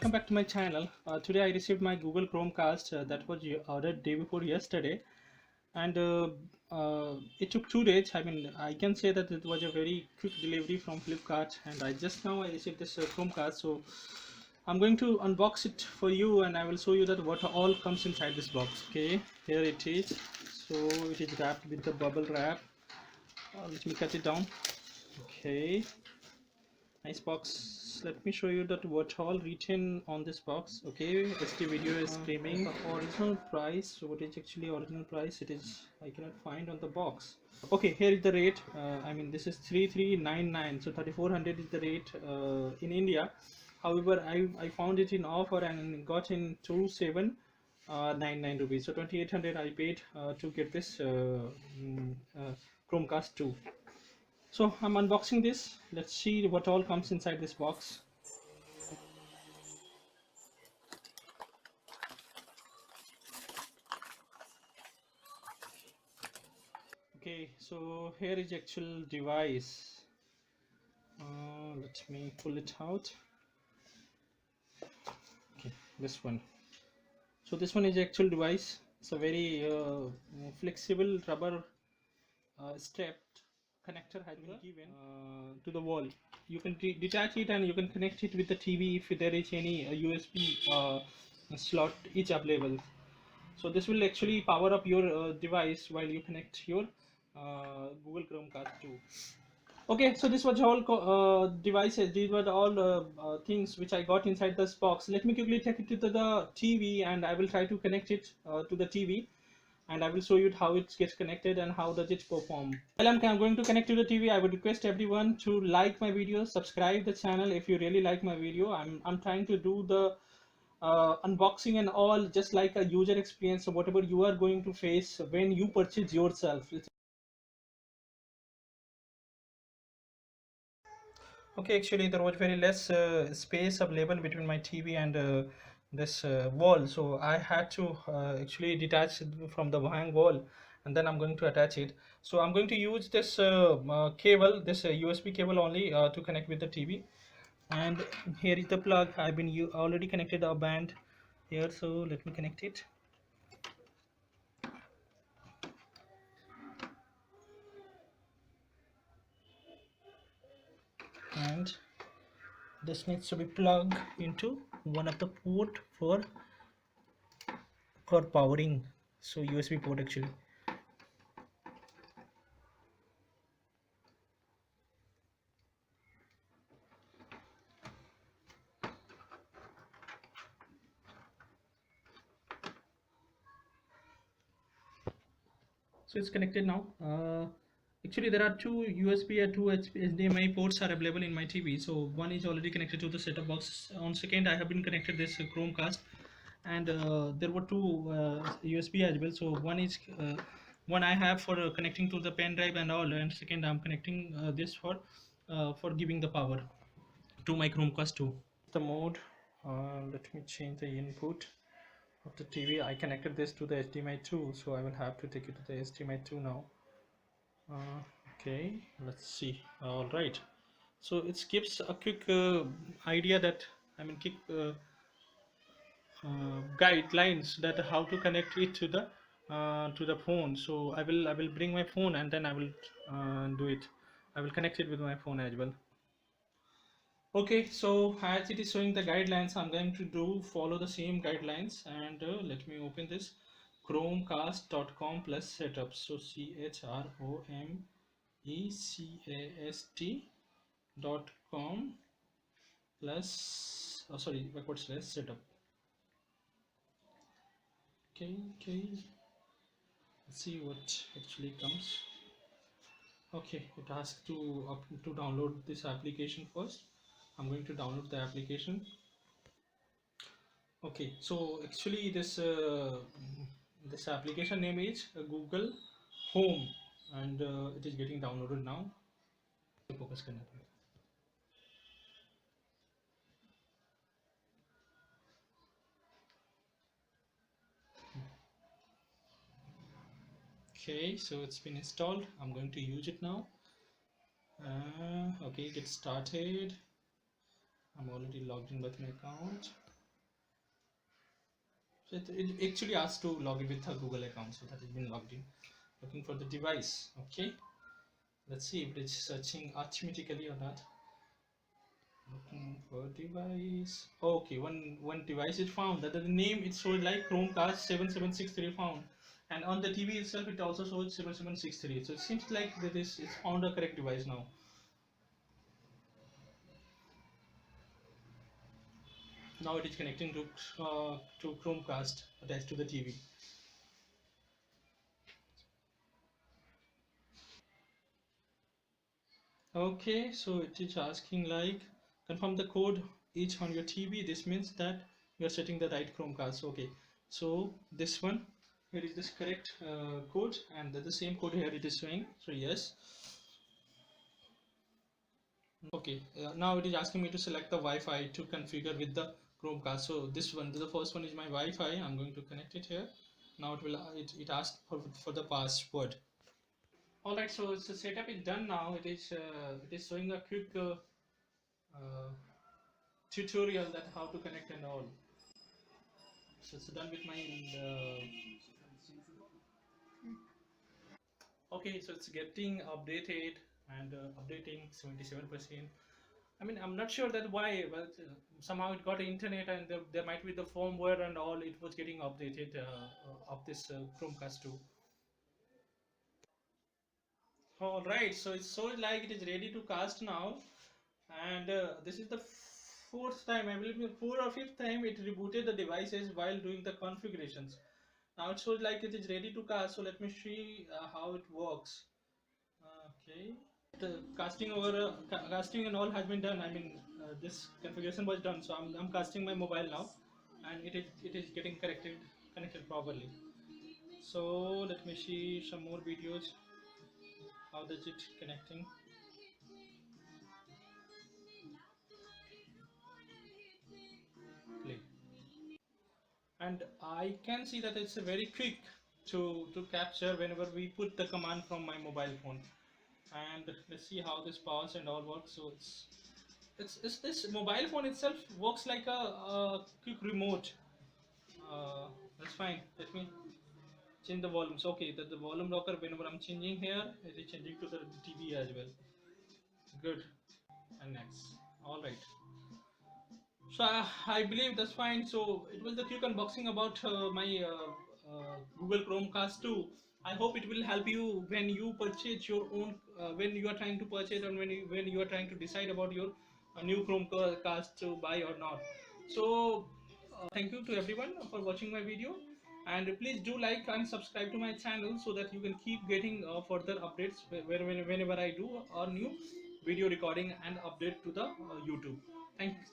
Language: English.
welcome back to my channel. Today I received my Google Chromecast that was ordered day before yesterday, and it took 2 days. I mean, I can say that it was a very quick delivery from Flipkart, and I received this Chromecast. So I'm going to unbox it for you, and I will show you that what all comes inside this box. Okay, here it is. So it is wrapped with the bubble wrap. Let me cut it down. Okay, nice box. Let me show you that what all written on this box. Okay, SD video is streaming. The original price, what is actually original price, it is I cannot find on the box. Okay, here is the rate. I mean, this is 3399, so 3400 is the rate in India. However, I found it in offer and got in 2799 rupees, so 2800 I paid to get this Chromecast-2. So I'm unboxing this. Let's see what all comes inside this box. Okay, so here is actual device. Let me pull it out. Okay, this one. So this one is actual device. It's a very flexible rubber strapped connector has been given to the wall. You can detach it and you can connect it with the TV if there is any USB slot each available. So this will actually power up your device while you connect your Google Chromecast 2. Okay, so this was all devices. These were all things which I got inside this box. Let me quickly take it to the TV, and I will try to connect it to the TV, and I will show you how it gets connected and how does it perform. While I'm going to connect to the TV, I would request everyone to like my video, subscribe the channel if you really like my video. I'm trying to do the unboxing and all just like a user experience, so whatever you are going to face when you purchase yourself. Okay, actually there was very less space available between my TV and this wall, so I had to actually detach it from the hang wall, and then I'm going to attach it. So I'm going to use this cable, this USB cable only to connect with the TV. And here is the plug. I've been already connected a band here, so let me connect it. And this needs to be plugged into one of the port for powering, so USB port actually. So it's connected now. Actually there are two USB and two HDMI ports are available in my TV. So one is already connected to the setup box. On second I have been connected this Chromecast, and there were two USB as well. So one I have for connecting to the pen drive and all, and second I'm connecting this for giving the power to my Chromecast 2. The mode, let me change the input of the TV. I connected this to the HDMI 2, so I will have to take it to the HDMI 2 now. Okay, let's see. All right, so it gives a quick idea that quick guidelines that how to connect it to the phone. So I will bring my phone, and then I will do it. I will connect it with my phone as well. Okay, so as it is showing the guidelines, I'm going to follow the same guidelines, and let me open this Chromecast.com plus setup. So Chromecast.com plus backward slash setup. Okay, let's see what actually comes. Okay, it asks to download this application first. I'm going to download the application. Okay, so actually this application name is Google Home, and it is getting downloaded now. Focus करना पड़ेगा. Okay, so it's been installed. I'm going to use it now. Okay, get started. I'm already logged in with my account. So it actually asks to log in with a Google account, so that has been logged in. Looking for the device. Okay, let's see if it's searching automatically or not. Looking for device. Okay, one device is found. That the name it shows like Chromecast 7763 found, and on the TV itself it also shows 7763. So it seems like that is it's found a correct device now. Now it is connecting to Chromecast attached to the TV. Okay, so it is asking like confirm the code each on your TV. This means that you are setting the right Chromecast. Okay, so this one here is this correct code, and the same code here it is showing. So yes. Okay, now it is asking me to select the Wi-Fi to configure with the Chromecast. So this one, the first one is my Wi-Fi. I'm going to connect it here. Now it will it asks for the password. All right, so the setup is done now. It is showing a quick uh, tutorial that how to connect and all. So it's done with my okay, so it's getting updated and updating 77%. I mean, I'm not sure that why, but somehow it got internet and there might be the firmware and all. It was getting updated of this Chromecast 2. All right, so it's so like it is ready to cast now, and this is the fourth time, I believe, fourth or fifth time it rebooted the devices while doing the configurations. Now it shows like it is ready to cast. So let me see how it works. Okay, the casting and all has been done. I mean, this configuration was done, so I'm casting my mobile now, and it is getting connected properly. So let me see some more videos. How does it connecting? Play. And I can see that it's a very quick to capture whenever we put the command from my mobile phone. And let's see how this powers and all works. So it's this mobile phone itself works like a quick remote. That's fine. Let me change the volumes. Okay, the volume rocker, whenever I'm changing here, it is changing to the TV as well. Good. And next. All right. So I believe that's fine. So it was the quick unboxing about my Google Chromecast 2. I hope it will help you when you purchase your own, when you are trying to purchase, and when you are trying to decide about your new Chromecast to buy or not. So thank you to everyone for watching my video, and please do like and subscribe to my channel so that you can keep getting further updates whenever I do a new video recording and update to the YouTube. Thanks.